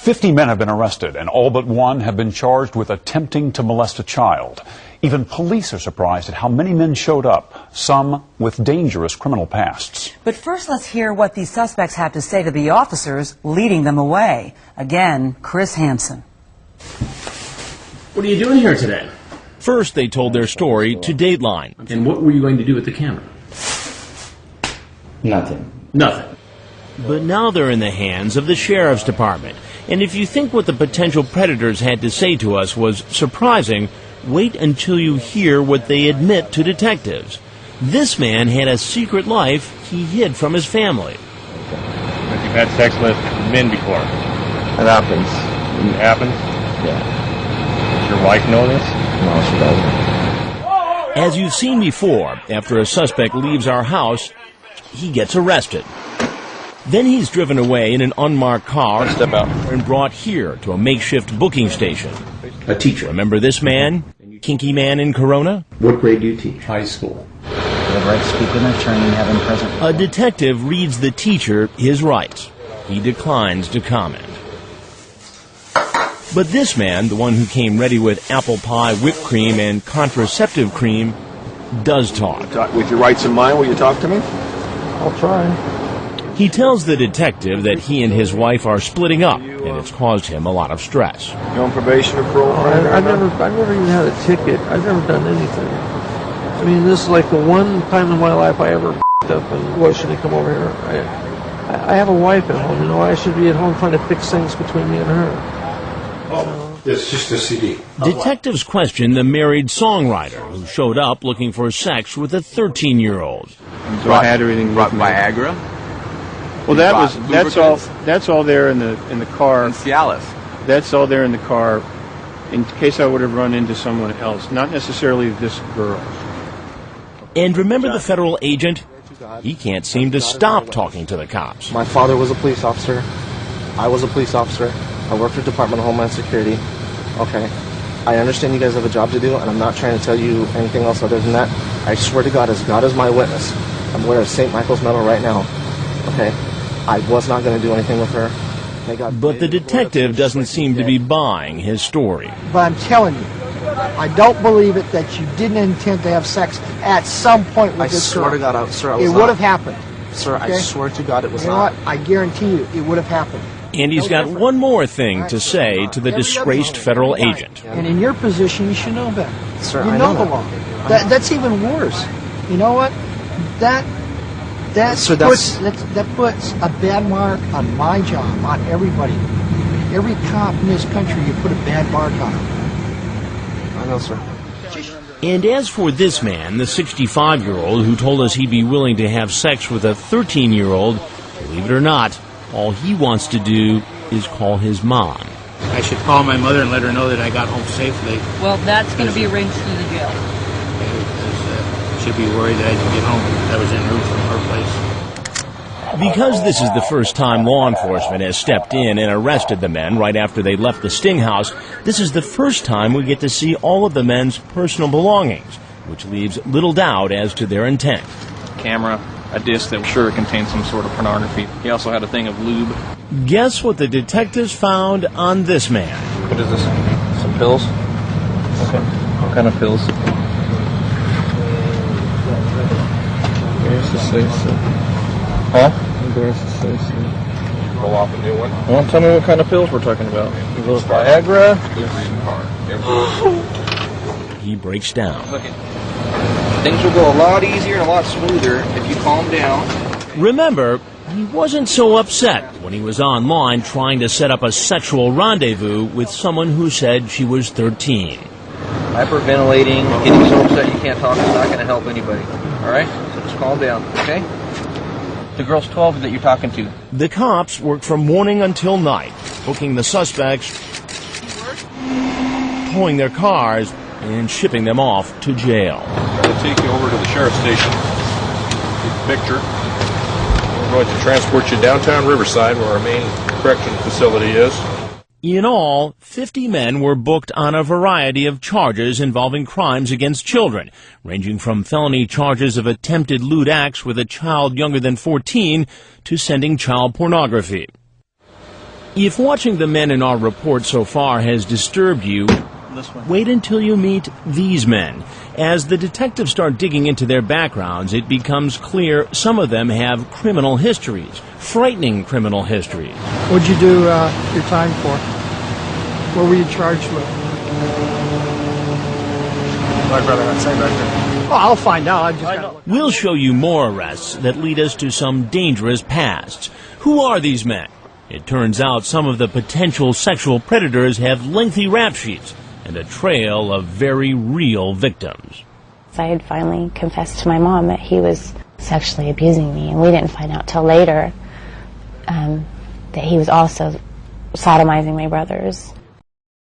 50 men have been arrested, and all but one have been charged with attempting to molest a child. Even police are surprised at how many men showed up, some with dangerous criminal pasts. But first, let's hear what these suspects have to say to the officers leading them away. Again, Chris Hansen. What are you doing here today? First, they told their story to Dateline. And what were you going to do with the camera? Nothing. Nothing. But now they're in the hands of the sheriff's department. And if you think what the potential predators had to say to us was surprising, wait until you hear what they admit to detectives. This man had a secret life he hid from his family. But you've had sex with men before? It happens. It happens? Yeah. Does your wife know this? No, she doesn't. As you've seen before, after a suspect leaves our house, he gets arrested. Then he's driven away in an unmarked car and brought here to a makeshift booking station. A teacher. Remember this man? Kinky man in Corona? What grade do you teach? High school. You have right to speak with an attorney and have him present. A detective reads the teacher his rights. He declines to comment. But this man, the one who came ready with apple pie, whipped cream, and contraceptive cream, does talk. With your rights in mind, will you talk to me? I'll try. He tells the detective that he and his wife are splitting up, and it's caused him a lot of stress. You on probation or parole? I've never even had a ticket. I've never done anything. I mean, this is like the one time in my life I ever f***ed up, and why should I come over here? I have a wife at home, you know. I should be at home trying to fix things between me and her. Oh, it's just a CD. Detectives question the married songwriter who showed up looking for sex with a 13-year-old. So I had everything with me. Viagra? Well, that's all there in the car. And Cialis. That's all there in the car in case I would have run into someone else, not necessarily this girl. And remember the federal agent? He can't seem to stop talking to the cops. My father was a police officer. I was a police officer. I worked for the Department of Homeland Security. Okay. I understand you guys have a job to do, and I'm not trying to tell you anything else other than that. I swear to God, as God is my witness, I'm wearing a St. Michael's medal right now. Okay? I was not going to do anything with her. But the detective doesn't seem to be buying his story. But I'm telling you, I don't believe it that you didn't intend to have sex at some point with this girl. I swear to God, sir, I was not. It would have happened. Sir, okay? I swear to God it was not. I guarantee you, it would have happened. And he's got one more thing to say to the disgraced federal agent. And in your position, you should know better. Sir, you know the law. That's even worse. You know what? That puts a bad mark on my job, on everybody. Every cop in this country, you put a bad mark on him. I know, sir. And as for this man, the 65-year-old who told us he'd be willing to have sex with a 13-year-old, believe it or not, all he wants to do is call his mom. I should call my mother and let her know that I got home safely. Well, that's going to be arranged through the jail. Because she'd be worried that I didn't get home. I was en route from her place. Because this is the first time law enforcement has stepped in and arrested the men right after they left the Sting House, this is the first time we get to see all of the men's personal belongings, which leaves little doubt as to their intent. Camera, a disc that I'm sure contained some sort of pornography. He also had a thing of lube. Guess what the detectives found on this man? What is this? Some pills? Okay. What kind of pills? Where's the safe? Huh? Where's the safe? Roll off a new one. Well, tell me what kind of pills we're talking about. Those Viagra? He breaks down. Look, things will go a lot easier and a lot smoother if you calm down. Remember, he wasn't so upset when he was online trying to set up a sexual rendezvous with someone who said she was 13. Hyperventilating, getting so upset you can't talk is not going to help anybody. All right? So just calm down, okay? The girl's 12 that you're talking to. The cops worked from morning until night, booking the suspects, towing their cars, and shipping them off to jail. We'll take you over to the sheriff's station. Take a picture. We're going to transport you downtown Riverside, where our main correction facility is. In all, 50 men were booked on a variety of charges involving crimes against children, ranging from felony charges of attempted lewd acts with a child younger than 14 to sending child pornography. If watching the men in our report so far has disturbed you, wait until you meet these men. As the detectives start digging into their backgrounds, it becomes clear some of them have criminal histories, frightening criminal histories. What'd you do your time for? What were you charged with? I'd rather not say back there. Oh, I'll find out. I just gotta... We'll show you more arrests that lead us to some dangerous pasts. Who are these men? It turns out some of the potential sexual predators have lengthy rap sheets and a trail of very real victims. I had finally confessed to my mom that he was sexually abusing me, and we didn't find out till later that he was also sodomizing my brothers.